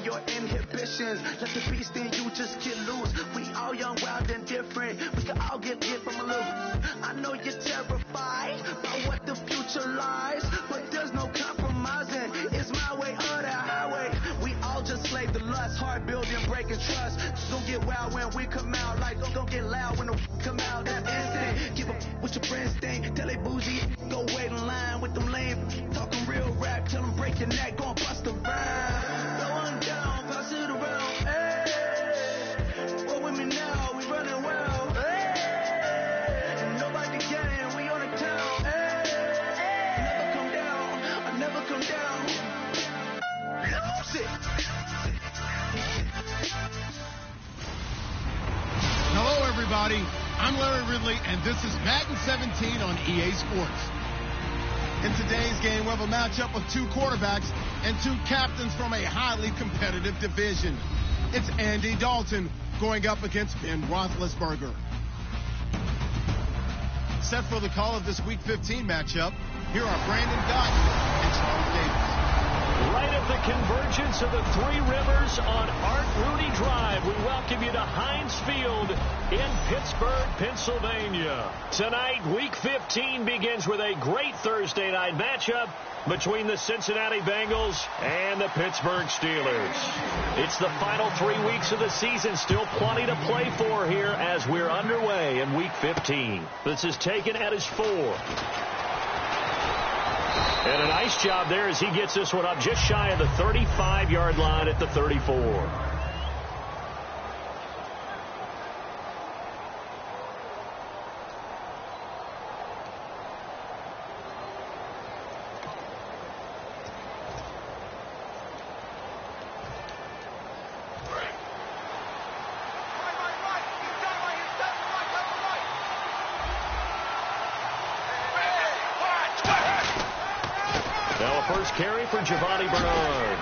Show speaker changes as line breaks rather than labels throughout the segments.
your inhibitions. Let the beast in you just get loose. We all young, wild, and different. We can all get from a little. I know you're terrified by what the future lies, but there's no compromising. It's my way or the highway. We all just slave the lust, hard building, breaking trust. Don't get wild when we come out, like don't get loud when the come out. That's instant. Give up what your friends think. Tell they bougie, go wait in line with them lame. Talking real rap, tell them break your neck, gon' bust a rhyme. Going down, pass it around. Hey, roll with me now, we running well. Hey, and nobody getting, we on the town. Hey, never come down, I never come down. Lose it.
Hello, everybody. I'm Larry Ridley, and this is Madden 17 on EA Sports. In today's game, we have a matchup of two quarterbacks and two captains from a highly competitive division. It's Andy Dalton going up against Ben Roethlisberger. Set for the call of this Week 15 matchup, here are Brandon Dotton and Charles Davis.
Right at the convergence of the Three Rivers on Art Rooney Drive, we welcome you to Heinz Field in Pittsburgh, Pennsylvania. Tonight, Week 15 begins with a great Thursday night matchup between the Cincinnati Bengals and the Pittsburgh Steelers. It's the final 3 weeks of the season, still plenty to play for here as we're underway in Week 15. This is taken at his 4. And a nice job there as he gets this one up just shy of the 35-yard line at the 34. Carry for Giovanni Bernard.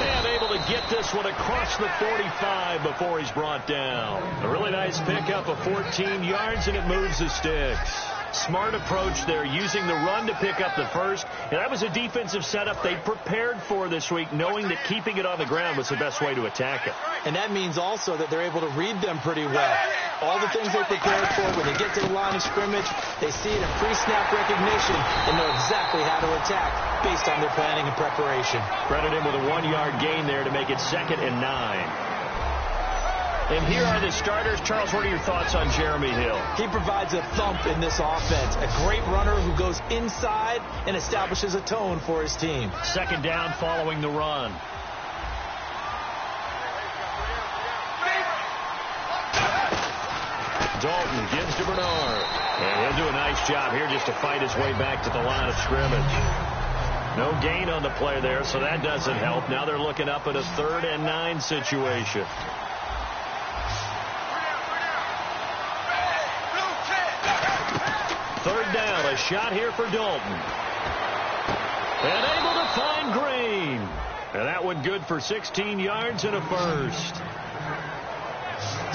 And able to get this one across the 45 before he's brought down. A really nice pickup of 14 yards, and it moves the sticks. Smart approach there, using the run to pick up the first. And that was a defensive setup they prepared for this week, knowing that keeping it on the ground was the best way to attack it.
And that means also that they're able to read them pretty well. All the things they prepared for, when they get to the line of scrimmage, they see it in pre-snap recognition and know exactly how to attack based on their planning and preparation.
Credit him with a 1-yard gain there to make it 2nd and 9. And here are the starters. Charles, what are your thoughts on Jeremy Hill?
He provides a thump in this offense. A great runner who goes inside and establishes a tone for his team.
2nd down following the run. Dalton gives to Bernard. And he'll do a nice job here just to fight his way back to the line of scrimmage. No gain on the play there, so that doesn't help. Now they're looking up at a 3rd and 9 situation. Third down, a shot here for Dalton. And able to find Green. And that one good for 16 yards and a first.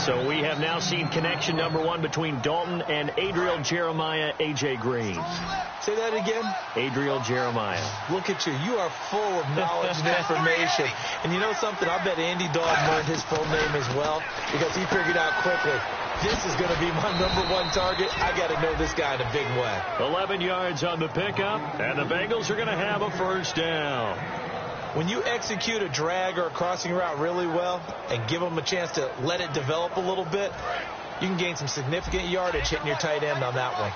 So we have now seen connection number 1 between Dalton and Adriel Jeremiah, A.J. Green.
Say that again.
Adriel Jeremiah.
Look at you. You are full of knowledge and information. And you know something? I bet Andy Dalton learned his full name as well because he figured out quickly, this is going to be my number 1 target. I got to know this guy in a big way.
11 yards on the pickup, and the Bengals are going to have a first down.
When you execute a drag or a crossing route really well and give them a chance to let it develop a little bit, you can gain some significant yardage hitting your tight end on that one.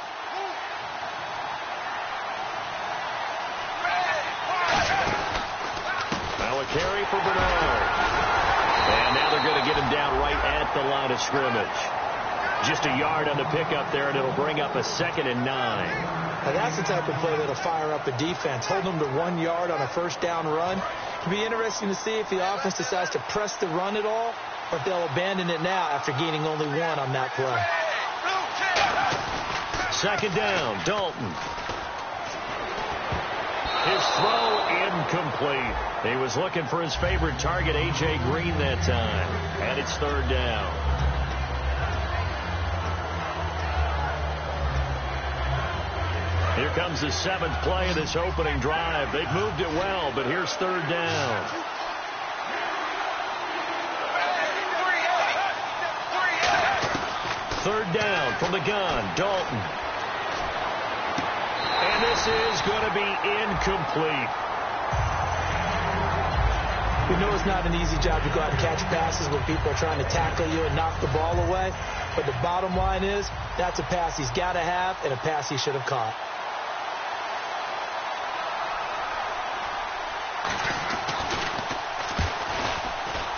Now a carry for Bernard. And now they're going to get him down right at the line of scrimmage. Just a yard on the pickup there, and it'll bring up a 2nd and 9.
Now that's the type of play that'll fire up a defense. Holding them to 1 yard on a first down run. It'll be interesting to see if the offense decides to press the run at all, or if they'll abandon it now after gaining only 1 on that play.
2nd down, Dalton. His throw incomplete. He was looking for his favorite target, A.J. Green, that time. And it's 3rd down. Here comes the 7th play of this opening drive. They've moved it well, but here's 3rd down. third down from the gun. Dalton. And this is going to be incomplete.
We know it's not an easy job to go out and catch passes when people are trying to tackle you and knock the ball away. But the bottom line is, that's a pass he's got to have and a pass he should have caught.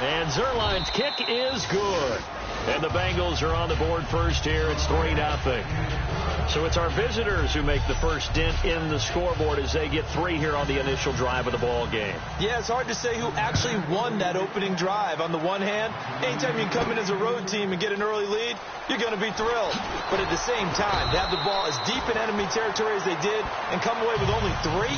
And Zerline's kick is good. And the Bengals are on the board first here. It's 3-0. So it's our visitors who make the first dent in the scoreboard as they get 3 here on the initial drive of the ball game.
Yeah, it's hard to say who actually won that opening drive. On the one hand, anytime you come in as a road team and get an early lead, you're going to be thrilled. But at the same time, to have the ball as deep in enemy territory as they did and come away with only 3,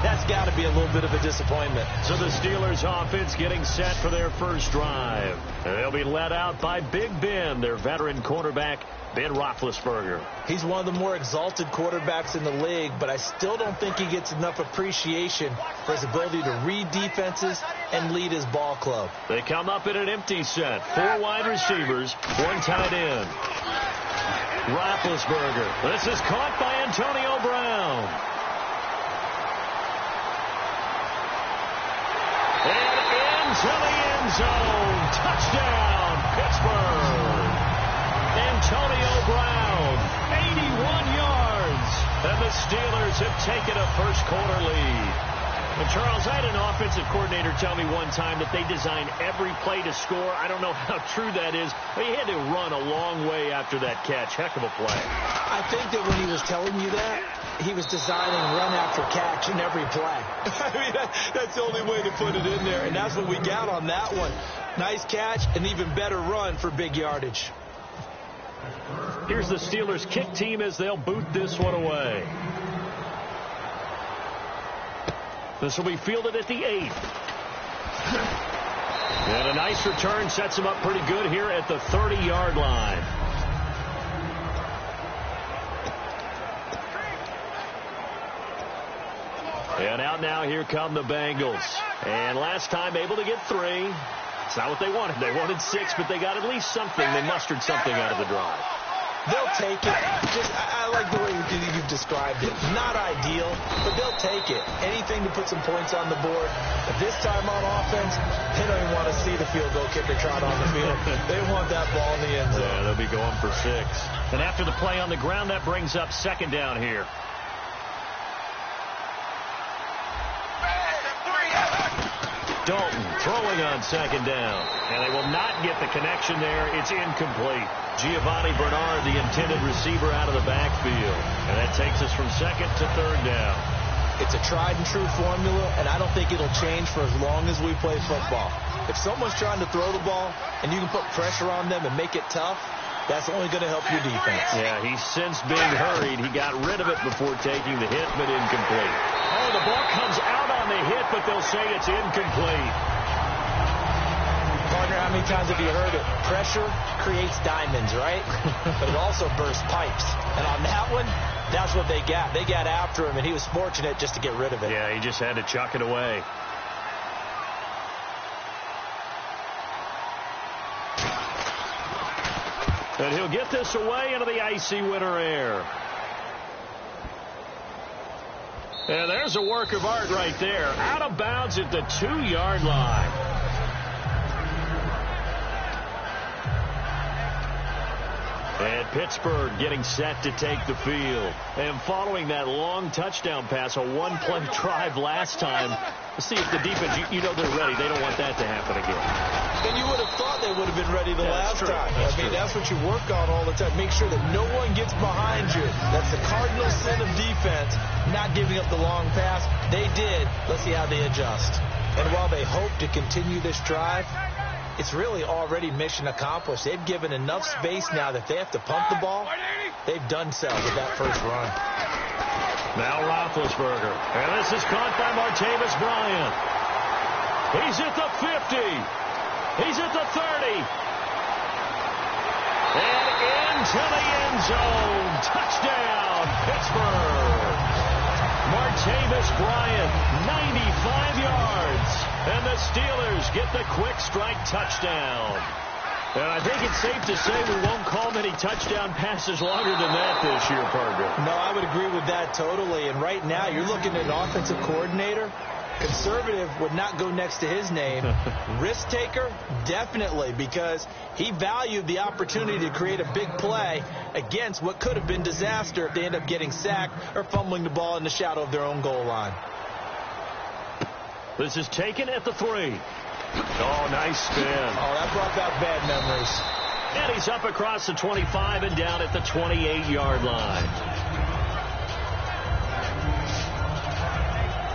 that's got to be a little bit of a disappointment.
So the Steelers offense getting set for their first drive. They'll be led out by Big Ben, their veteran quarterback, Ben Roethlisberger.
He's one of the more exalted quarterbacks in the league, but I still don't think he gets enough appreciation for his ability to read defenses and lead his ball club.
They come up in an empty set. 4 wide receivers, 1 tight end. Roethlisberger. This is caught by Antonio Brown. And into the end zone. Touchdown, Pittsburgh. Antonio Brown, 81 yards. And the Steelers have taken a first-quarter lead. And Charles, I had an offensive coordinator tell me one time that they design every play to score. I don't know how true that is, but he had to run a long way after that catch. Heck of a play.
I think that when he was telling you that, he was designing run after catch in every play. I mean, that's the only way to put it in there, and that's what we got on that one. Nice catch, and even better run for big yardage.
Here's the Steelers kick team as they'll boot this one away. This will be fielded at the 8. And a nice return sets him up pretty good here at the 30-yard line. And out now, here come the Bengals. And last time able to get 3. It's not what they wanted. They wanted 6, but they got at least something. They mustered something out of the drive.
They'll take it. I like the way you've described it. Not ideal, but they'll take it. Anything to put some points on the board. But this time on offense, they don't even want to see the field goal kicker trot on the field. They want that ball in the end zone.
Yeah, they'll be going for 6. And after the play on the ground, that brings up second down here. Dalton throwing on second down. And they will not get the connection there. It's incomplete. Giovanni Bernard, the intended receiver, out of the backfield. And that takes us from second to third down.
It's a tried-and-true formula, and I don't think it'll change for as long as we play football. If someone's trying to throw the ball and you can put pressure on them and make it tough, that's only going to help your defense.
Yeah, he's since being hurried. He got rid of it before taking the hit, but incomplete. Oh, the ball comes out on the hit, but they'll say it's incomplete.
Partner, how many times have you heard it? Pressure creates diamonds, right? But it also bursts pipes. And on that one, that's what they got. They got after him, and he was fortunate just to get rid of it.
Yeah, he just had to chuck it away. And he'll get this away into the icy winter air. And there's a work of art right there. Out of bounds at the 2-yard line. And Pittsburgh getting set to take the field. And following that long touchdown pass, a one-play drive last time, let's see if the defense, you know they're ready. They don't want that to happen again.
And you would have thought they would have been ready the last time. That's what you work on all the time. Make sure that no one gets behind you. That's the cardinal sin of defense, not giving up the long pass. They did. Let's see how they adjust. And while they hope to continue this drive, it's really already mission accomplished. They've given enough space now that they have to pump the ball. They've done so with that first run.
Now Roethlisberger. And this is caught by Martavis Bryant. He's at the 50. He's at the 30. And into the end zone. Touchdown, Pittsburgh. Martavis Bryant, 95 yards. And the Steelers get the quick strike touchdown. And I think it's safe to say we won't call many touchdown passes longer than that this year, Parker.
No, I would agree with that totally. And right now, you're looking at an offensive coordinator. Conservative would not go next to his name. Risk taker, definitely, because he valued the opportunity to create a big play against what could have been disaster if they end up getting sacked or fumbling the ball in the shadow of their own goal line.
This is taken at the 3. Oh, nice spin.
Oh, that brought back bad memories.
And he's up across the 25 and down at the 28-yard line.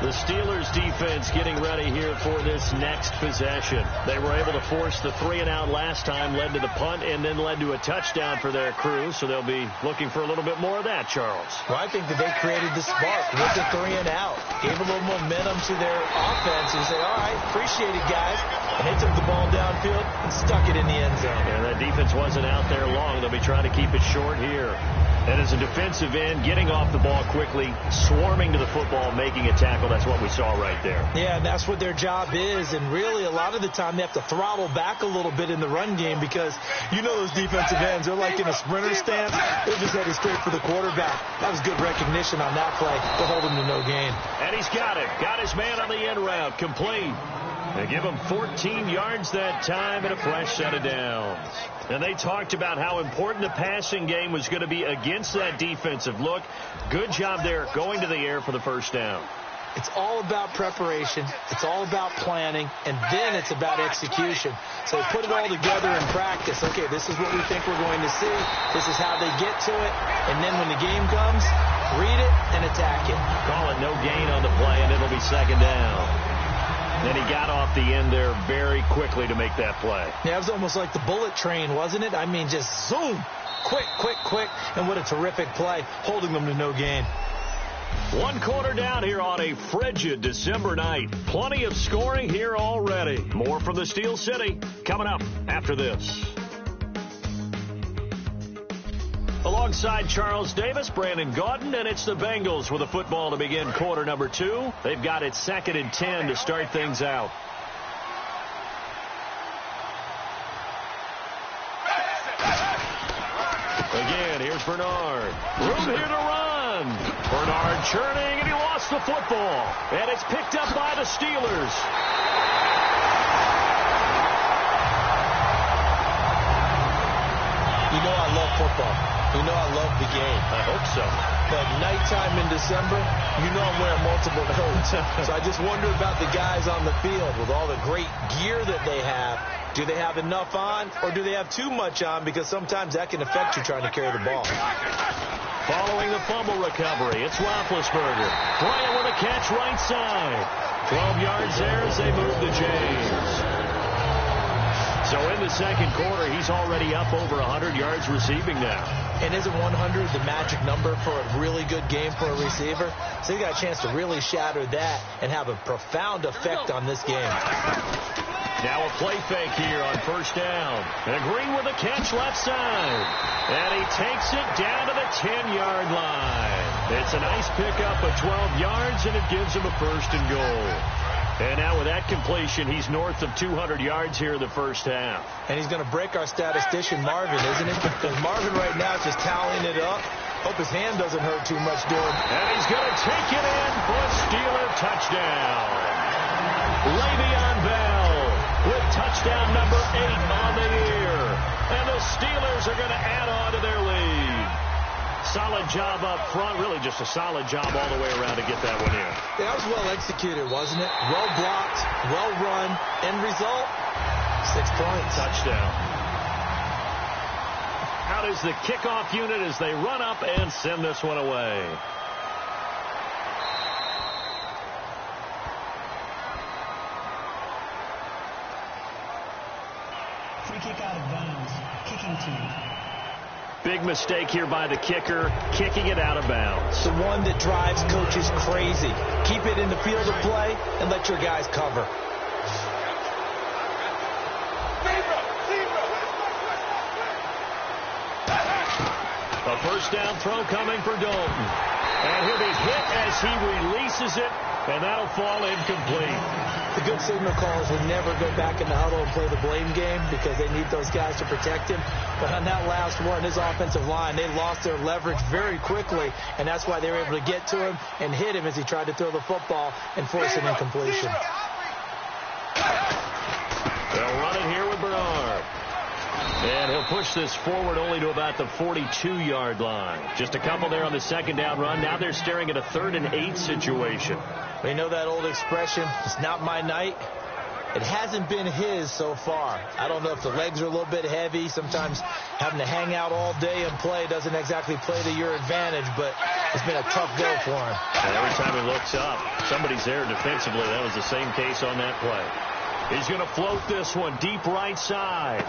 The Steelers defense getting ready here for this next possession. They were able to force the 3-and-out last time, led to the punt, and then led to a touchdown for their crew. So they'll be looking for a little bit more of that, Charles.
Well, I think that they created the spark with the 3-and-out. Gave a little momentum to their offense and said, all right, appreciate it, guys. And they took the ball downfield and stuck it in the end zone.
And that defense wasn't out there long. They'll be trying to keep it short here. And as a defensive end, getting off the ball quickly, swarming to the football, making a tackle, that's what we saw right there.
Yeah, and that's what their job is. And really, a lot of the time, they have to throttle back a little bit in the run game because you know those defensive ends, they're like in a sprinter stance. They're just headed straight for the quarterback. That was good recognition on that play to hold him to no gain.
And he's got it. Got his man on the end route. Complete. They give him 14 yards that time and a fresh set of downs. And they talked about how important the passing game was going to be against that defensive look. Good job there going to the air for the first down.
It's all about preparation. It's all about planning. And then it's about execution. So put it all together in practice. Okay, this is what we think we're going to see. This is how they get to it. And then when the game comes, read it and attack it.
Call it no gain on the play, and it'll be second down. And he got off the end there very quickly to make that play.
Yeah, it was almost like the bullet train, wasn't it? I mean, just zoom. Quick, quick, quick. And what a terrific play, holding them to no gain.
1 quarter down here on a frigid December night. Plenty of scoring here already. More from the Steel City coming up after this. Alongside Charles Davis, Brandon Gaudin, and it's the Bengals with a football to begin quarter number 2. They've got it 2nd and 10 to start things out. Again, here's Bernard. Room here to run. Bernard churning, and he lost the football. And it's picked up by the Steelers.
You know I love football. You know I love the game.
I hope so.
But nighttime in December, you know I'm wearing multiple coats. So I just wonder about the guys on the field with all the great gear that they have. Do they have enough on, or do they have too much on? Because sometimes that can affect you trying to carry the ball.
Following the fumble recovery, it's Roethlisberger. Bryant with a catch right side. 12 yards there as they move to James. So in the second quarter, he's already up over 100 yards receiving now.
And isn't 100 the magic number for a really good game for a receiver? So you got a chance to really shatter that and have a profound effect on this game.
Now a play fake here on first down. And Green with a catch left side. And he takes it down to the 10-yard line. It's a nice pickup of 12 yards, and it gives him a first and goal. And now with that completion, he's north of 200 yards here in the first half.
And he's going to break our statistician, Marvin, isn't he? Because Marvin right now is just tallying it up. Hope his hand doesn't hurt too much doing it.
And he's going to take it in for a Steeler touchdown. Le'Veon Bell with touchdown number 8 on the year. And the Steelers are going to add on to their lead. Solid job up front. Really just a solid job all the way around to get that one in.
Yeah, that was well executed, wasn't it? Well blocked, well run. End result, 6 points.
Touchdown. Out is the kickoff unit as they run up and send this one away.
Free kick out of bounds. Kicking team.
Big mistake here by the kicker, kicking it out of bounds.
The one that drives coaches crazy. Keep it in the field of play and let your guys cover.
A first down throw coming for Dalton. And he'll be hit as he releases it, and that'll fall incomplete.
The good signal callers will never go back in the huddle and play the blame game because they need those guys to protect him. But on that last one, his offensive line, they lost their leverage very quickly, and that's why they were able to get to him and hit him as he tried to throw the football and force an incompletion.
They'll run it here with Bernard. And he'll push this forward only to about the 42-yard line. Just a couple there on the second down run. Now they're staring at a 3rd and 8 situation.
We know that old expression, it's not my night. It hasn't been his so far. I don't know if the legs are a little bit heavy. Sometimes having to hang out all day and play doesn't exactly play to your advantage, but it's been a tough go for him.
And every time he looks up, somebody's there defensively. That was the same case on that play. He's going to float this one deep right side.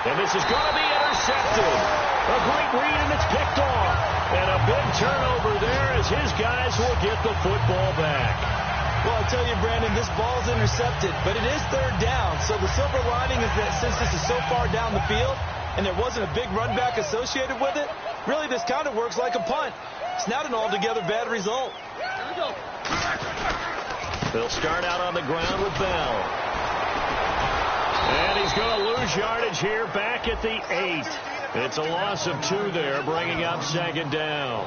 And this is going to be intercepted. A great read, and it's picked off. And a big turnover there as his guys will get the football back.
Well, I'll tell you, Brandon, this ball's intercepted, but it is 3rd down. So the silver lining is that since this is so far down the field and there wasn't a big run back associated with it, really this kind of works like a punt. It's not an altogether bad result.
Here we go.
They'll start out on the ground with Bell. And he's going to lose yardage here back at the 8. It's a loss of 2 there, bringing up 2nd down.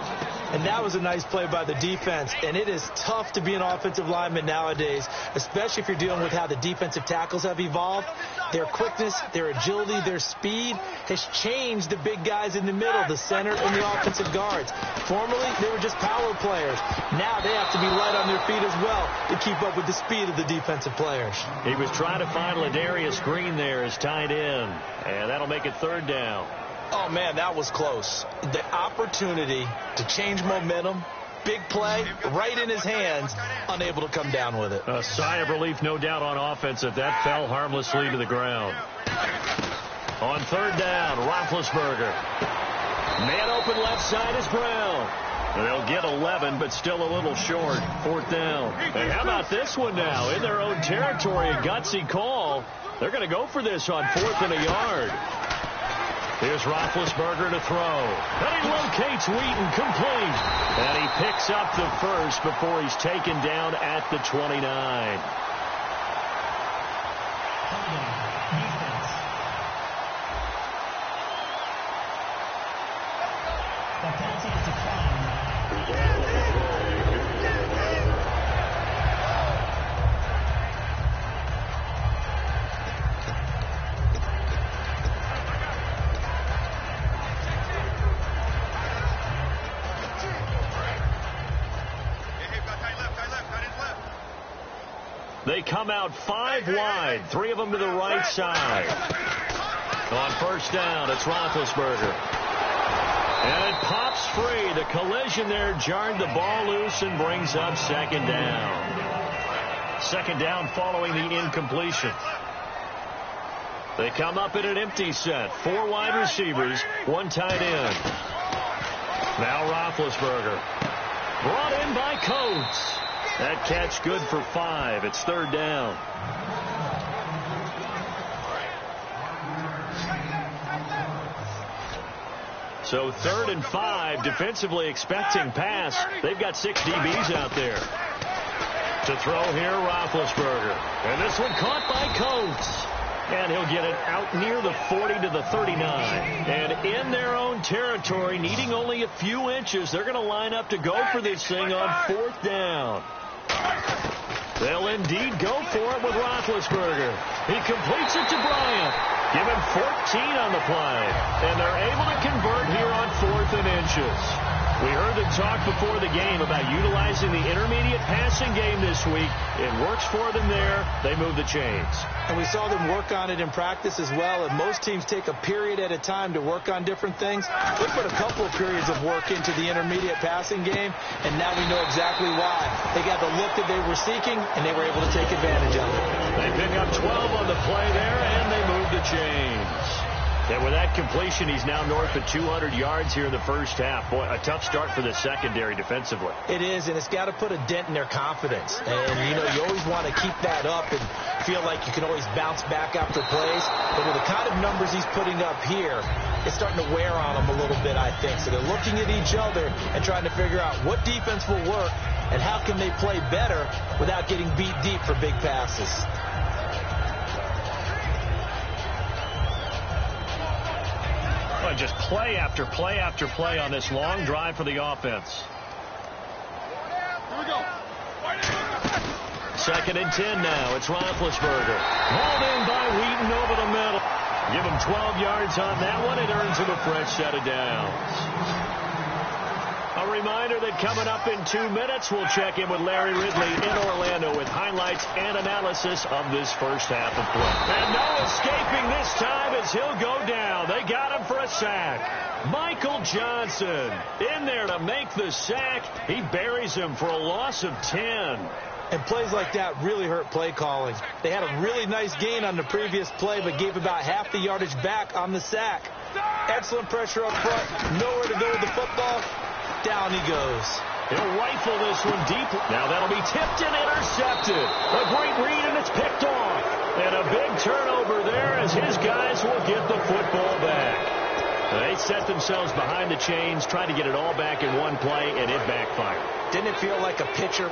And that was a nice play by the defense. And it is tough to be an offensive lineman nowadays, especially if you're dealing with how the defensive tackles have evolved. Their quickness, their agility, their speed has changed the big guys in the middle, the center, and the offensive guards. Formerly, they were just power players. Now they have to be light on their feet as well to keep up with the speed of the defensive players.
He was trying to find Ladarius Green there as tight end. And that'll make it 3rd down.
Oh, man, that was close. The opportunity to change momentum, big play, right in his hands, unable to come down with it.
A sigh of relief, no doubt, on offense that fell harmlessly to the ground. On 3rd down, Roethlisberger. Man open left side is Brown. They'll get 11, but still a little short. 4th down. And how about this one now? In their own territory, a gutsy call. They're going to go for this on 4th and a yard. Here's Roethlisberger to throw. And he locates Wheaton, complete. And he picks up the first before he's taken down at the 29.
Defense. The penalty is declined.
They come out 5 wide, 3 of them to the right side. On 1st down, it's Roethlisberger. And it pops free. The collision there jarred the ball loose and brings up 2nd down. 2nd down following the incompletion. They come up in an empty set. 4 wide receivers, 1 tight end. Now Roethlisberger. Brought in by Coates. That catch good for 5. It's 3rd down. So 3rd and 5, defensively expecting pass. They've got 6 DBs out there. To throw here, Roethlisberger. And this one caught by Coates. And he'll get it out near the 40 to the 39. And in their own territory, needing only a few inches, they're going to line up to go for this thing on 4th down. They'll indeed go for it with Roethlisberger. He completes it to Bryant. Give him 14 on the play. And they're able to convert here on 4th and inches. We heard them talk before the game about utilizing the intermediate passing game this week. It works for them there. They move the chains.
And we saw them work on it in practice as well. And most teams take a period at a time to work on different things. They put a couple of periods of work into the intermediate passing game, and now we know exactly why. They got the look that they were seeking, and they were able to take advantage of it.
They pick up 12 on the play there, and they move the chains. And with that completion, he's now north of 200 yards here in the first half. Boy, a tough start for the secondary defensively.
It is, and it's got to put a dent in their confidence. And, you know, you always want to keep that up and feel like you can always bounce back after plays. But with the kind of numbers he's putting up here, it's starting to wear on them a little bit, I think. So they're looking at each other and trying to figure out what defense will work and how can they play better without getting beat deep for big passes.
Well, just play after play after play on this long drive for the offense.
Here we go.
2nd and 10 now. It's Roethlisberger. Hauled in by Wheaton over the middle. Give him 12 yards on that one. It earns him a fresh set of downs. A reminder that coming up in 2 minutes, we'll check in with Larry Ridley in Orlando with highlights and analysis of this first half of play. And no escaping this time as he'll go down. They got him for a sack. Michael Johnson in there to make the sack. He buries him for a loss of 10.
And plays like that really hurt play calling. They had a really nice gain on the previous play, but gave about half the yardage back on the sack. Excellent pressure up front. Nowhere to go with the football. Down he goes.
He'll rifle this one deep. Now that'll be tipped and intercepted. A great read, and it's picked off. And a big turnover there as his guys will get the football back. They set themselves behind the chains, tried to get it all back in one play, and it backfired.
Didn't it feel like a pitcher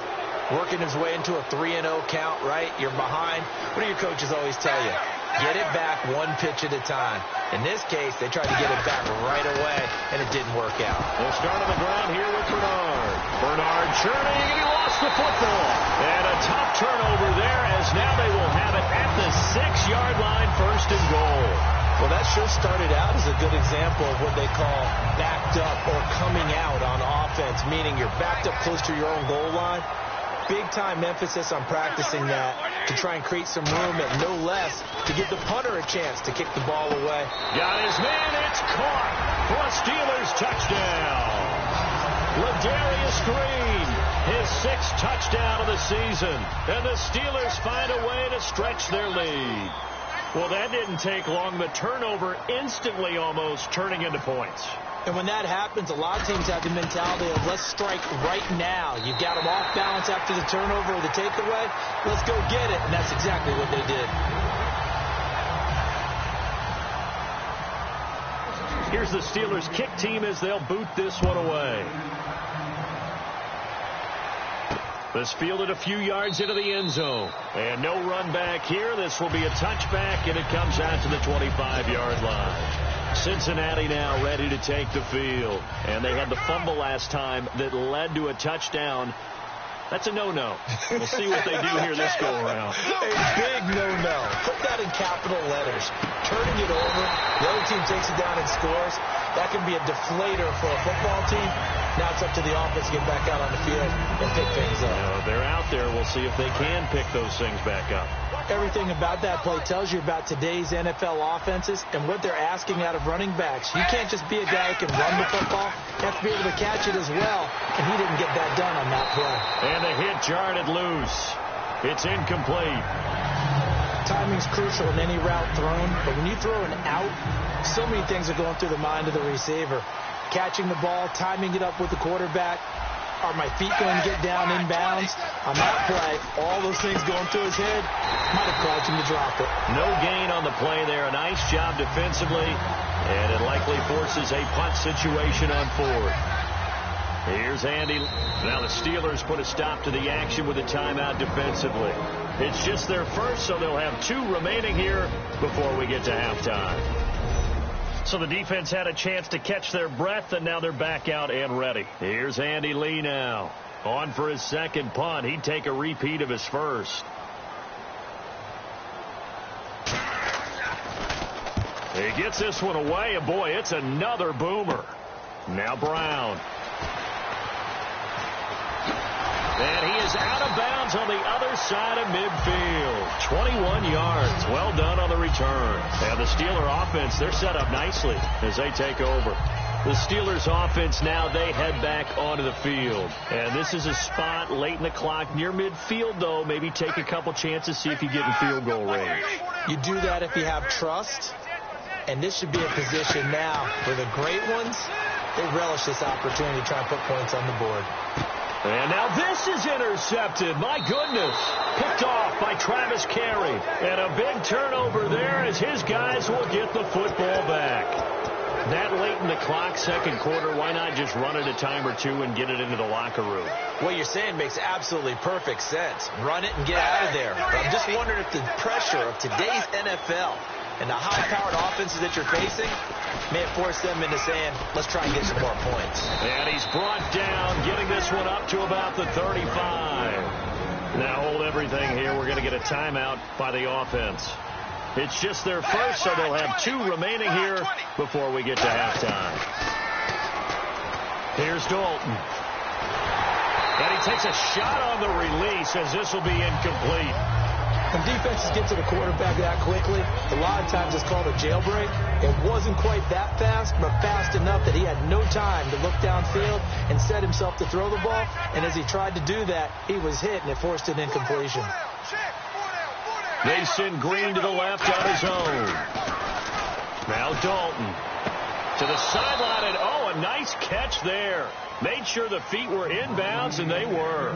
working his way into a 3-0 count, right? You're behind. What do your coaches always tell you? Get it back one pitch at a time. In this case, they tried to get it back right away, and it didn't work out.
They'll start on the ground here with Bernard. Bernard churning, and he lost the football. And a tough turnover there, as now they will have it at the 6-yard line, 1st and goal.
Well, that sure started out as a good example of what they call backed up or coming out on offense, meaning you're backed up close to your own goal line. Big-time emphasis on practicing that to try and create some room at no less to give the punter a chance to kick the ball away.
Got his man. It's caught for a Steelers touchdown. Ladarius Green, his 6th touchdown of the season. And the Steelers find a way to stretch their lead. Well, that didn't take long. The turnover instantly almost turning into points.
And when that happens, a lot of teams have the mentality of let's strike right now. You've got them off balance after the turnover or the takeaway. Let's go get it. And that's exactly what they did.
Here's the Steelers kick team as they'll boot this one away. This fielded a few yards into the end zone. And no run back here. This will be a touchback, and it comes out to the 25-yard line. Cincinnati now ready to take the field. And they had the fumble last time that led to a touchdown. That's a no-no. We'll see what they do here this go-around.
A big no-no. Put that in capital letters. Turning it over, the other team takes it down and scores. That can be a deflator for a football team. Now it's up to the offense to get back out on the field and pick things up.
They're out there. We'll see if they can pick those things back up.
Everything about that play tells you about today's NFL offenses and what they're asking out of running backs. You can't just be a guy who can run the football. You have to be able to catch it as well, and he didn't get that done on that play.
And the hit jarred it loose. It's incomplete.
Timing's crucial in any route thrown, but when you throw an out, so many things are going through the mind of the receiver. Catching the ball, timing it up with the quarterback. Are my feet going to get down inbounds? On that play, all those things going through his head might have caused him to drop it.
No gain on the play there. A nice job defensively, and it likely forces a punt situation on 4th. Here's Andy. Now the Steelers put a stop to the action with a timeout defensively. It's just their first, so they'll have 2 remaining here before we get to halftime. So the defense had a chance to catch their breath, and now they're back out and ready. Here's Andy Lee now. On for his 2nd punt. He'd take a repeat of his first. He gets this one away, and boy, it's another boomer. Now Brown. And he is out of bounds on the other side of midfield. 21 yards. Well done on the return. And the Steeler offense, they're set up nicely as they take over. The Steelers offense now, they head back onto the field. And this is a spot late in the clock near midfield, though. Maybe take a couple chances, see if you get in field goal range.
You do that if you have trust. And this should be a position now where the great ones, they relish this opportunity to try and put points on the board.
And now this is intercepted. My goodness. Picked off by Travis Carey. And a big turnover there as his guys will get the football back. That late in the clock, second quarter, why not just run it a time or two and get it into the locker room?
What you're saying makes absolutely perfect sense. Run it and get out of there. But I'm just wondering if the pressure of today's NFL and the high-powered offenses that you're facing may have forced them into saying, let's try and get some more points.
And he's brought down, getting this one up to about the 35. Now hold everything here. We're going to get a timeout by the offense. It's just their first, so they'll have 2 remaining here before we get to halftime. Here's Dalton. And he takes a shot on the release as this will be incomplete.
When defenses get to the quarterback that quickly, a lot of times it's called a jailbreak. It wasn't quite that fast, but fast enough that he had no time to look downfield and set himself to throw the ball. And as he tried to do that, he was hit, and it forced an incompletion.
They send Green to the left on his own. Now Dalton to the sideline, and oh, a nice catch there. Made sure the feet were inbounds, and they were.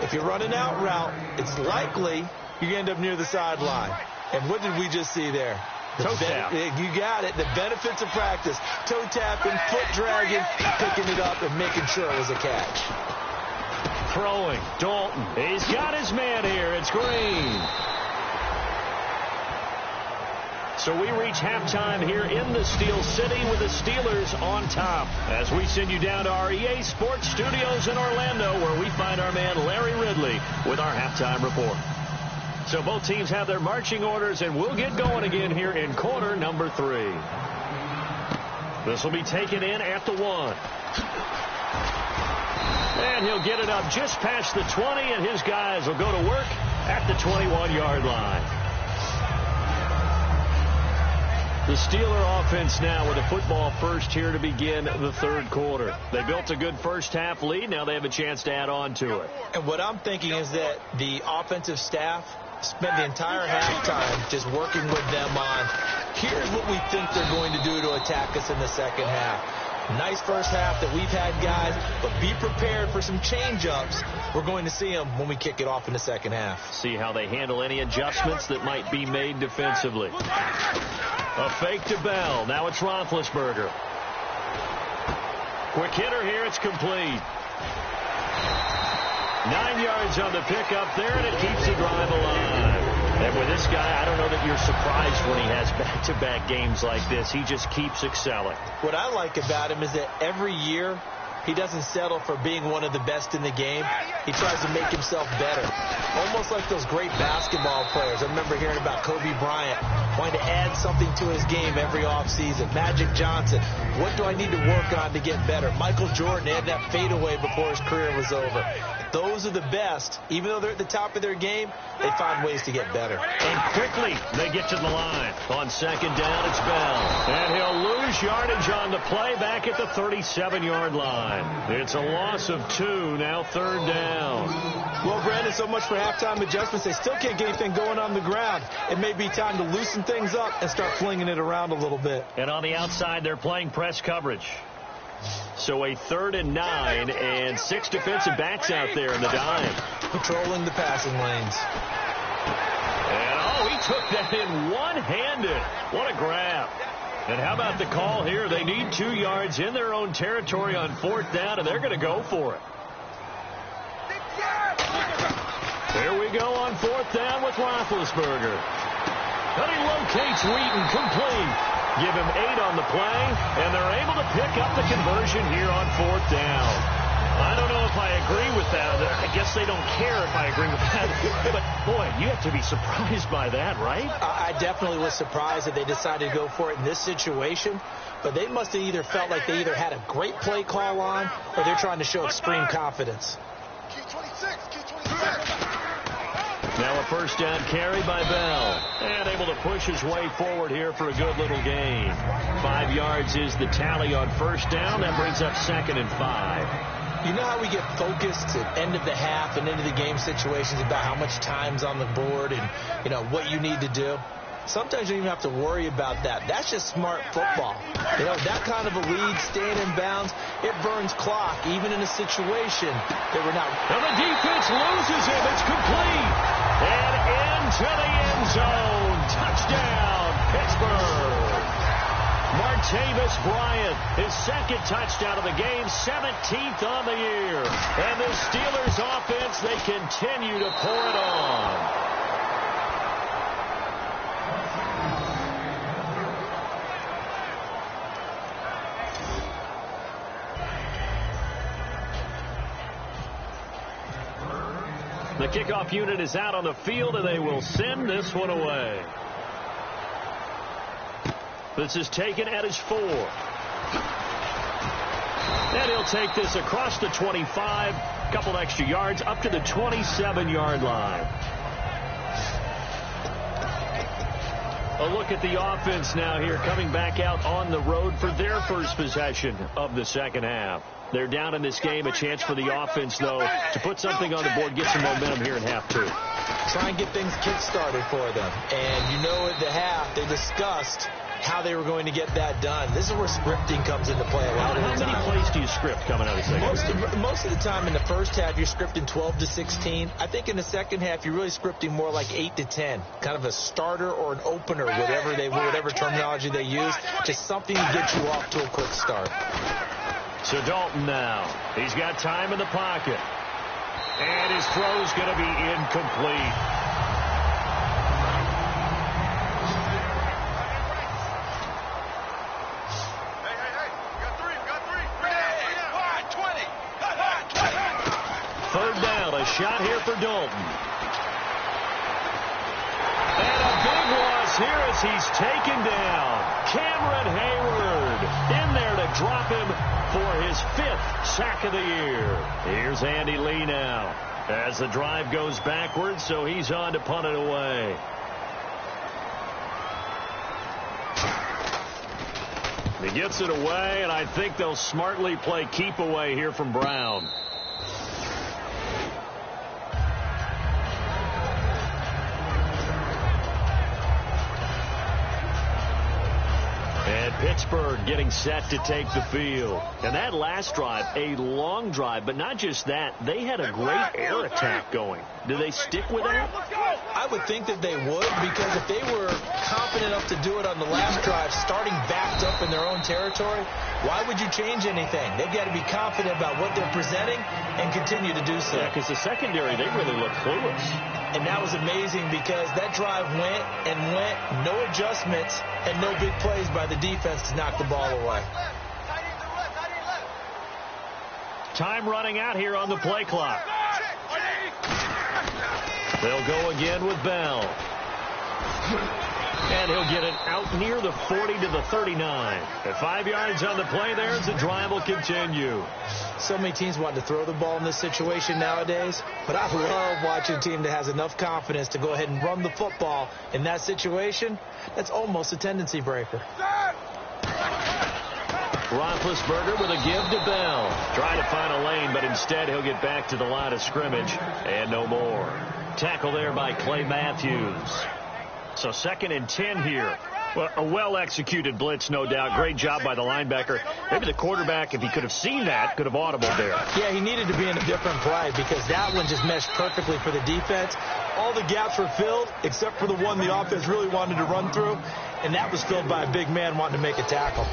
If you're running out route, it's likely you end up near the sideline. And what did we just see there?
Toe tap.
You got it. The benefits of practice. Toe tapping, foot dragging, picking it up, and making sure it was a catch.
Throwing. Dalton. He's got his man here. It's Green. So we reach halftime here in the Steel City with the Steelers on top as we send you down to our EA Sports Studios in Orlando, where we find our man Larry Ridley with our halftime report. So both teams have their marching orders, and we'll get going again here in quarter number 3. This will be taken in at the 1. And he'll get it up just past the 20, and his guys will go to work at the 21-yard line. The Steeler offense now with a football first here to begin the third quarter. They built a good first-half lead. Now they have a chance to add on to it.
And what I'm thinking is that the offensive staff spent the entire halftime just working with them on, here's what we think they're going to do to attack us in the second half. Nice first half that we've had, guys, but be prepared for some change-ups. We're going to see them when we kick it off in the second half.
See how they handle any adjustments that might be made defensively. A fake to Bell. Now it's Roethlisberger. Quick hitter here. It's complete. 9 yards on the pickup there, and it keeps the drive alive. And with this guy, I don't know that you're surprised when he has back-to-back games like this. He just keeps excelling.
What I like about him is that every year he doesn't settle for being one of the best in the game. He tries to make himself better. Almost like those great basketball players. I remember hearing about Kobe Bryant wanting to add something to his game every offseason. Magic Johnson, what do I need to work on to get better? Michael Jordan had that fadeaway before his career was over. Those are the best. Even though they're at the top of their game, they find ways to get better.
And quickly, they get to the line. On second down, it's Bell. And he'll lose yardage on the play back at the 37-yard line. It's a loss of 2, now third down.
Well, Brandon, so much for halftime adjustments. They still can't get anything going on the ground. It may be time to loosen things up and start flinging it around a little bit.
And on the outside, they're playing press coverage. So a 3rd and 9, and 6 defensive backs out there in the dime.
Patrolling the passing lanes.
And, oh, he took that in one-handed. What a grab. And how about the call here? They need 2 yards in their own territory on 4th down, and they're going to go for it. Here we go on 4th down with Roethlisberger. And he locates Wheaton, complete. Give him 8 on the play, and they're able to pick up the conversion here on 4th down. I don't know if I agree with that. I guess they don't care if I agree with that. But, boy, you have to be surprised by that, right?
I definitely was surprised that they decided to go for it in this situation. But they must have either felt like they either had a great play call on or they're trying to show extreme confidence.
Now a first down carry by Bell. And able to push his way forward here for a good little gain. 5 yards is the tally on first down. That brings up 2nd and 5.
You know how we get focused at end of the half and into the game situations about how much time's on the board and, you know, what you need to do? Sometimes you don't even have to worry about that. That's just smart football. You know, that kind of a lead, staying in bounds, it burns clock, even in a situation that we're not.
And the defense loses him. It's complete. And into the end zone. Touchdown, Pittsburgh. Martavis Bryant, his second touchdown of the game, 17th on the year. And the Steelers offense, they continue to pour it on. The kickoff unit is out on the field, and they will send this one away. This is taken at his 4. And he'll take this across the 25, a couple extra yards, up to the 27-yard line. A look at the offense now here, coming back out on the road for their first possession of the second half. They're down in this game. A chance for the offense, though, to put something on the board, get some momentum here in half 2.
Try and get things kick-started for them. And you know at the half, they discussed how they were going to get that done. This is where scripting comes into play a lot of the time.
How many plays do you script coming out of the second half?
Most of the time in the first half, you're scripting 12 to 16. I think in the second half, you're really scripting more like 8 to 10. Kind of a starter or an opener, whatever terminology they use. Just something to get you off to a quick start.
So Dalton now. He's got time in the pocket. And his throw's going to be incomplete. Third down, a shot here for Dalton. And a big loss here as he's taken down. Cameron Hayward in there to drop him for his 5th sack of the year. Here's Andy Lee now as the drive goes backwards, so he's on to punt it away. He gets it away, and I think they'll smartly play keep away here from Brown. And Pittsburgh getting set to take the field. And that last drive, a long drive, but not just that. They had a great air attack going. Do they stick with that?
I would think that they would, because if they were confident enough to do it on the last drive, starting backed up in their own territory, why would you change anything? They've got to be confident about what they're presenting and continue to do so.
Yeah, because the secondary, they really look clueless.
And that was amazing because that drive went and went, no adjustments, and no big plays by the defense to knock the ball away.
Time running out here on the play clock. They'll go again with Bell. And he'll get it out near the 40 to the 39. At 5 yards on the play there as the drive will continue.
So many teams want to throw the ball in this situation nowadays, but I love watching a team that has enough confidence to go ahead and run the football in that situation. That's almost a tendency breaker.
Roethlisberger with a give to Bell. Trying to find a lane, but instead he'll get back to the line of scrimmage and no more. Tackle there by Clay Matthews. So 2nd and 10 here. Well, a well-executed blitz, no doubt. Great job by the linebacker. Maybe the quarterback, if he could have seen that, could have audibled there.
Yeah, he needed to be in a different play because that one just meshed perfectly for the defense. All the gaps were filled except for the one the offense really wanted to run through, and that was filled by a big man wanting to make a tackle.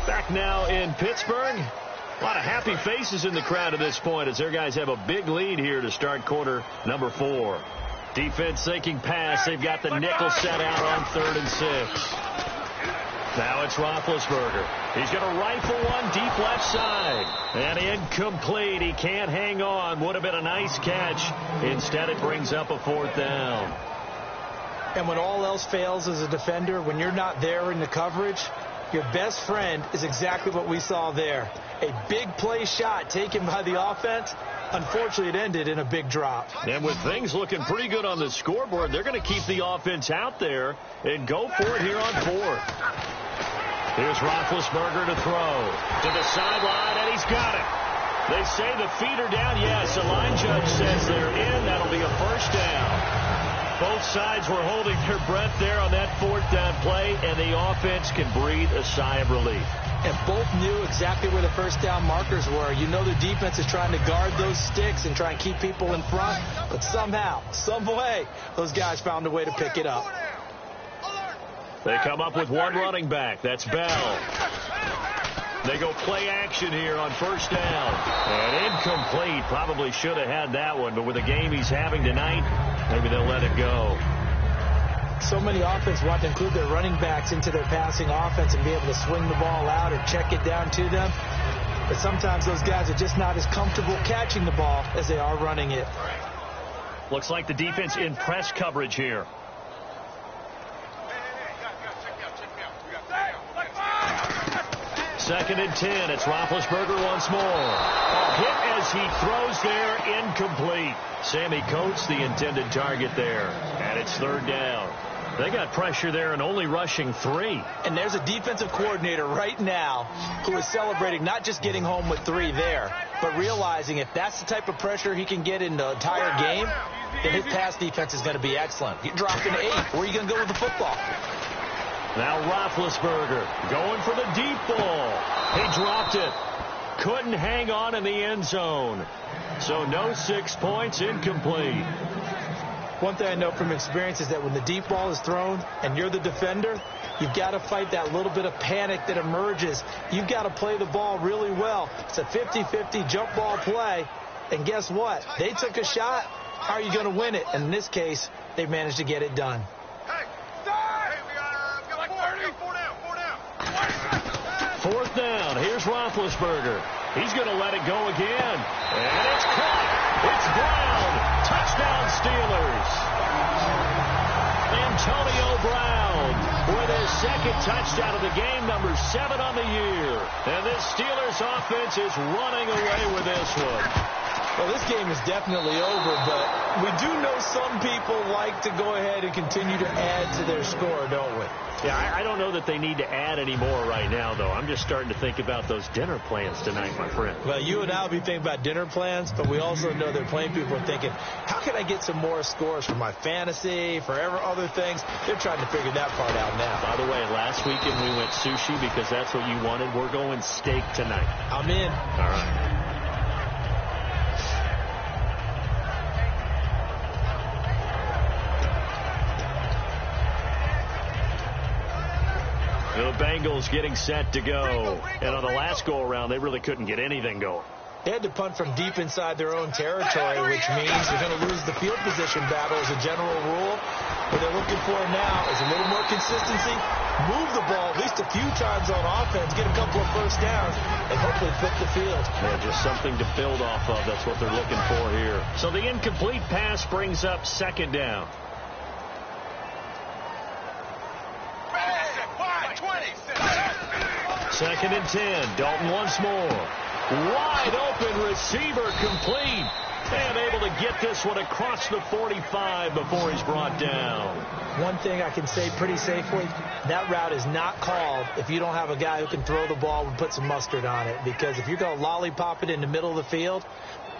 Back now in Pittsburgh. A lot of happy faces in the crowd at this point as their guys have a big lead here to start quarter number 4. Defense thinking pass. They've got the nickel set out on 3rd and 6. Now it's Roethlisberger. He's going to rifle one deep left side. And incomplete. He can't hang on. Would have been a nice catch. Instead, it brings up a 4th down.
And when all else fails as a defender, when you're not there in the coverage, your best friend is exactly what we saw there. A big play shot taken by the offense. Unfortunately, it ended in a big drop.
And with things looking pretty good on the scoreboard, they're going to keep the offense out there and go for it here on 4th. Here's Roethlisberger to throw to the sideline, and he's got it. They say the feet are down. Yes, the line judge says they're in. That'll be a 1st down. Both sides were holding their breath there on that 4th down play, and the offense can breathe a sigh of relief.
And both knew exactly where the 1st down markers were. You know the defense is trying to guard those sticks and try and keep people in front, but somehow, some way, those guys found a way to pick it up.
They come up with one running back. That's Bell. They go play action here on first down. And incomplete. Probably should have had that one, but with the game he's having tonight, maybe they'll let it go.
So many offenses want to include their running backs into their passing offense and be able to swing the ball out or check it down to them. But sometimes those guys are just not as comfortable catching the ball as they are running it.
Looks like the defense in press coverage here. Second and 10. It's Roethlisberger once more. A hit as he throws there, incomplete. Sammy Coates, the intended target there. And it's third down. They got pressure there and only rushing 3.
And there's a defensive coordinator right now who is celebrating not just getting home with 3 there, but realizing if that's the type of pressure he can get in the entire game, then his pass defense is going to be excellent. You drop an 8. Where are you going to go with the football?
Now Roethlisberger going for the deep ball. He dropped it. Couldn't hang on in the end zone. So no 6 points, incomplete.
One thing I know from experience is that when the deep ball is thrown and you're the defender, you've got to fight that little bit of panic that emerges. You've got to play the ball really well. It's a 50-50 jump ball play. And guess what? They took a shot. How are you going to win it? And in this case, they managed to get it done.
Fourth down. Here's Roethlisberger. He's going to let it go again. And it's caught. It's Brown. Touchdown Steelers. Antonio Brown with his second touchdown of the game, number 7 on the year. And this Steelers offense is running away with this one.
Well, this game is definitely over, but we do know some people like to go ahead and continue to add to their score, don't we?
Yeah, I don't know that they need to add any more right now, though. I'm just starting to think about those dinner plans tonight, my friend.
Well, you and I will be thinking about dinner plans, but we also know that playing people are thinking, how can I get some more scores for my fantasy, for other things? They're trying to figure that part out now.
By the way, last weekend we went sushi because that's what you wanted. We're going steak tonight.
I'm in.
All right. The Bengals getting set to go. And on the last go-around, they really couldn't get anything going.
They had to punt from deep inside their own territory, which means they're going to lose the field position battle as a general rule. What they're looking for now is a little more consistency, move the ball at least a few times on offense, get a couple of first downs, and hopefully flip the field.
Yeah, just something to build off of. That's what they're looking for here. So the incomplete pass brings up second down. Second and 10. Dalton once more. Wide open receiver, complete. And able to get this one across the 45 before he's brought down.
One thing I can say pretty safely, that route is not called if you don't have a guy who can throw the ball and put some mustard on it. Because if you're going to lollipop it in the middle of the field,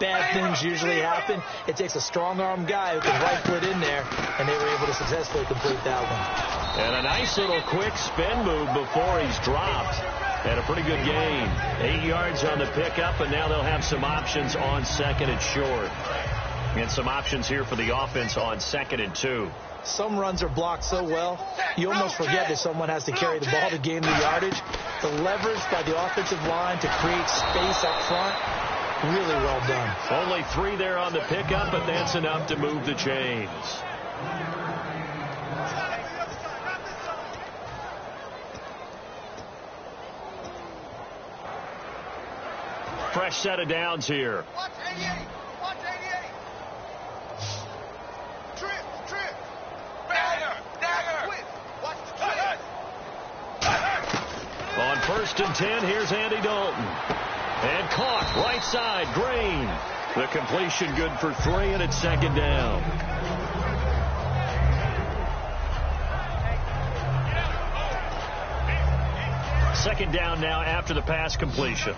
bad things usually happen. It takes a strong-arm guy who can rifle it in there, and they were able to successfully complete that one.
And a nice little quick spin move before he's dropped. And a pretty good gain. 8 yards on the pickup, and now they'll have some options on second and short. And some options here for the offense on second and 2.
Some runs are blocked so well, you almost forget that someone has to carry the ball to gain the yardage. The leverage by the offensive line to create space up front, really well done.
Only 3 there on the pickup, but that's enough to move the chains. Fresh set of downs here.
Watch 88. Watch 88. Trip. Dagger. Watch the trip.
On first and 10, here's Andy Dalton. And caught right side, Green. The completion good for 3, and it's second down. Second down now after the pass completion.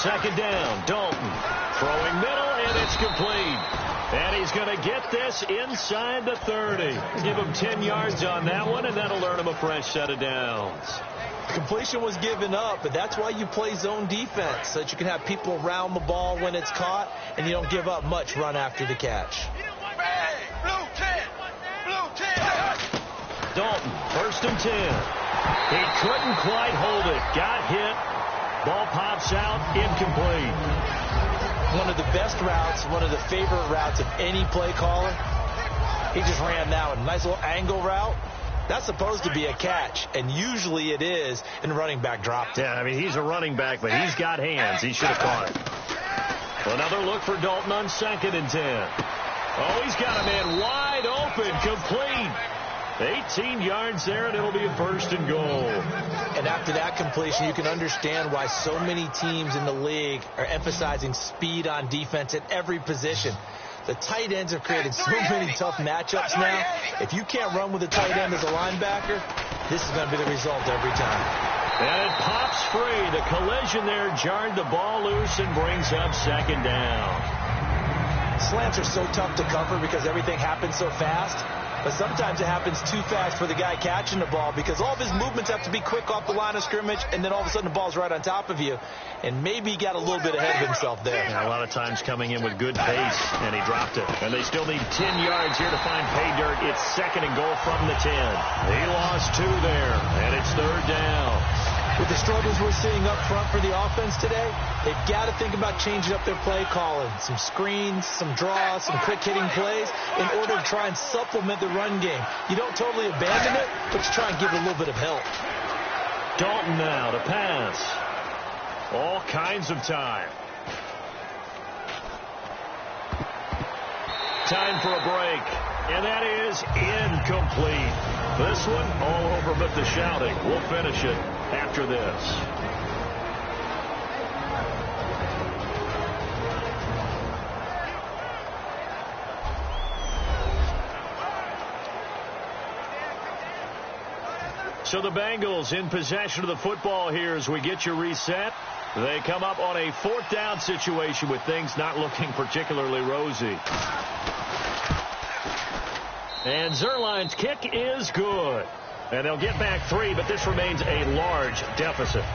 Second down, Dalton throwing middle, and it's complete. And he's going to get this inside the 30. Give him 10 yards on that one, and that'll earn him a fresh set of downs.
Completion was given up, but that's why you play zone defense, so that you can have people around the ball when it's caught, and you don't give up much run after the catch.
Dalton, 1st and 10. He couldn't quite hold it. Got hit. Ball pops out, incomplete.
One of the best routes, one of the favorite routes of any play caller. He just ran that one. Nice little angle route. That's supposed to be a catch, and usually it is, and running back dropped it.
Yeah, I mean, he's a running back, but he's got hands. He should have caught it. Another look for Dalton on 2nd and 10. Oh, he's got a man wide open, complete. 18 yards there, and it'll be a 1st and goal.
And after that completion, you can understand why so many teams in the league are emphasizing speed on defense at every position. The tight ends have created so many tough matchups now. If you can't run with a tight end as a linebacker, this is going to be the result every time.
And it pops free. The collision there jarred the ball loose and brings up 2nd down.
Slants are so tough to cover because everything happens so fast. But sometimes it happens too fast for the guy catching the ball because all of his movements have to be quick off the line of scrimmage, and then all of a sudden the ball's right on top of you. And maybe he got a little bit ahead of himself there.
Yeah, a lot of times coming in with good pace, and he dropped it. And they still need 10 yards here to find pay dirt. It's 2nd and goal from the 10. He lost 2 there, and it's 3rd down.
With the struggles we're seeing up front for the offense today, they've got to think about changing up their play calling. Some screens, some draws, some quick-hitting plays in order to try and supplement the run game. You don't totally abandon it, but you try and give it a little bit of help.
Dalton now to pass. All kinds of time. Time for a break. And that is incomplete. This one all over but the shouting. We'll finish it after this. So the Bengals in possession of the football here as we get you reset. They come up on a 4th down situation with things not looking particularly rosy. And Zerline's kick is good. And they'll get back 3, but this remains a large deficit.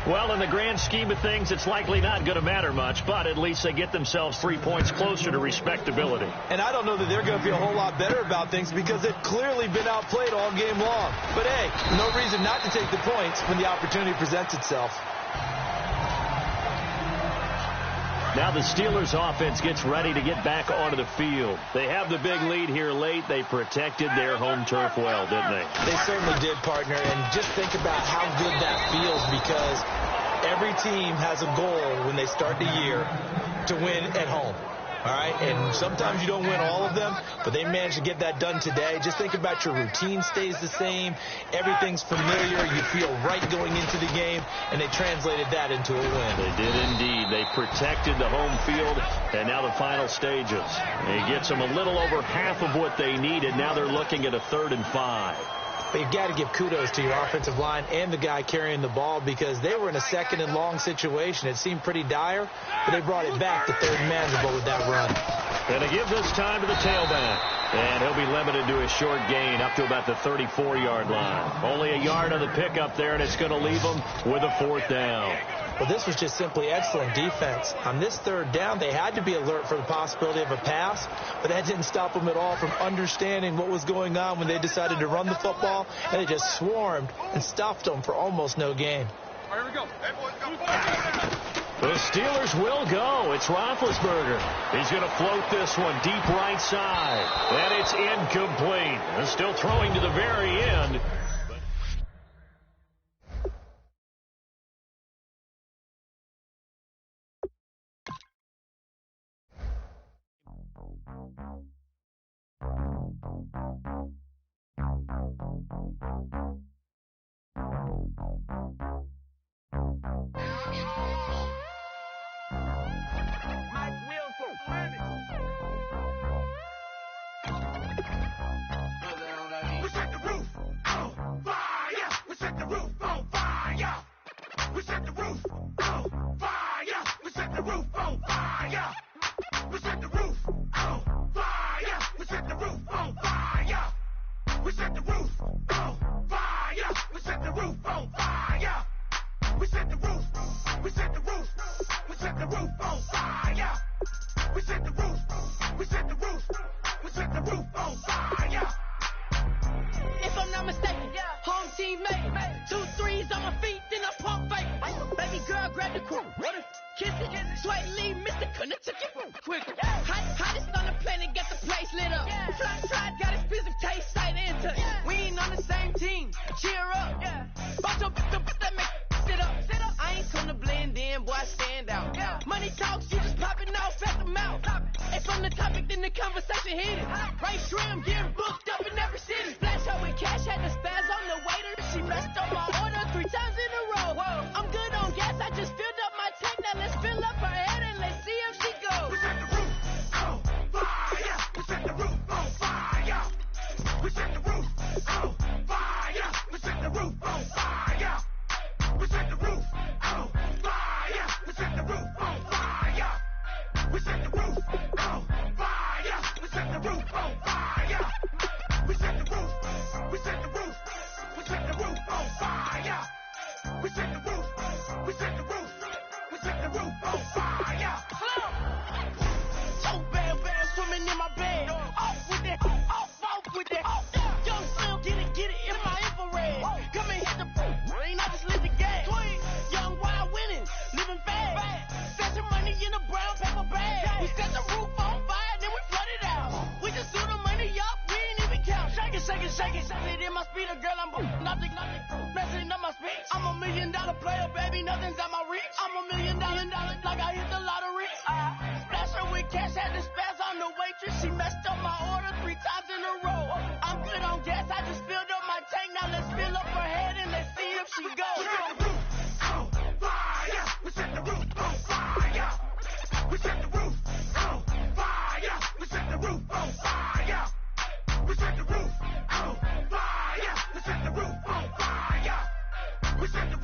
Well, in the grand scheme of things, it's likely not going to matter much, but at least they get themselves 3 points closer to respectability.
And I don't know that they're going to feel a whole lot better about things because they've clearly been outplayed all game long. But, hey, no reason not to take the points when the opportunity presents itself.
Now the Steelers offense gets ready to get back onto the field. They have the big lead here late. They protected their home turf well, didn't they?
They certainly did, partner. And just think about how good that feels because every team has a goal when they start the year to win at home. All right, and sometimes you don't win all of them, but they managed to get that done today. Just think about your routine stays the same. Everything's familiar. You feel right going into the game, and they translated that into a win.
They did indeed. They protected the home field, and now the final stages. It gets them a little over half of what they needed. Now they're looking at a 3rd and 5.
But you've got to give kudos to your offensive line and the guy carrying the ball because they were in a 2nd and long situation. It seemed pretty dire, but they brought it back to 3rd and manageable with that run.
And to give this time to the tailback. And he'll be limited to a short gain up to about the 34-yard line. Only a yard on the pickup there, and it's going to leave them with a 4th down.
Well, this was just simply excellent defense. On this 3rd down, they had to be alert for the possibility of a pass, but that didn't stop them at all from understanding what was going on when they decided to run the football, and they just swarmed and stuffed them for almost no gain.
All right, here we go. Hey, boys, go.
The Steelers will go. It's Roethlisberger. He's going to float this one deep right side, and it's incomplete. They're still throwing to the very end.
We set the roof on fire. We set the roof on fire. We set the roof on fire. We set the roof on fire. We set the roof on fire. We set the roof on fire. We set the roof on fire. We set the roof on fire. We set the roof. We set the roof. We set the roof on fire. We set the roof.
2 3s on my feet, then I pump fake. Baby girl, grab the crew. Kiss it, sweat leave, Mr. Couldn't took it quicker. Hottest on the planet, got the place lit up. Fly, got expensive taste, sight into. We ain't on the same team. Cheer up. Bunch of that make sit up. I ain't come to blend in, boy, I stand out. Money talks, you just popping off at the mouth. And from the topic, then the conversation heated. Right trim, getting booked up in every city. Splash out with cash, had the spaz on the waiter. She messed up my order 3 times in a row. I'm good on gas, I just filled up my tank. Now let's fill up her head and let's see if she goes.
We set the roof on fire. We set the roof on fire. We set the roof on fire. We set the roof on fire. We set the roof on fire. We set the roof on fire. We set the roof on fire. We set the roof on fire. We set the roof. We set the roof. We set the roof on fire. We set the roof. We set the roof. We set the roof on fire.
So bad, swimming in my bed. Off with it, off with it. Young Slim, get it in my infrared. Come and hit the rain, I just lit the gas. Young wild winning, living fast. Stashing money in a brown paper bag. We set the roof on fire, then we flood it out. We just threw the money up, we ain't even count. Shake it. Set it in my speeder, girl, I'm nothing. Messing up my speech. I'm $1 million player, baby, nothing's out my reach. I'm $1 million, like I hit the lottery. Splash her with cash, had the spaz on the waitress. She messed up my order 3 times in a row. I'm good on gas, I just filled up my tank. Now let's fill up her head and let's see if she goes.
We set the roof on fire. We set the roof on fire. We set the roof on fire. We set the roof on fire. We set the roof on fire. We set the roof on fire. We set the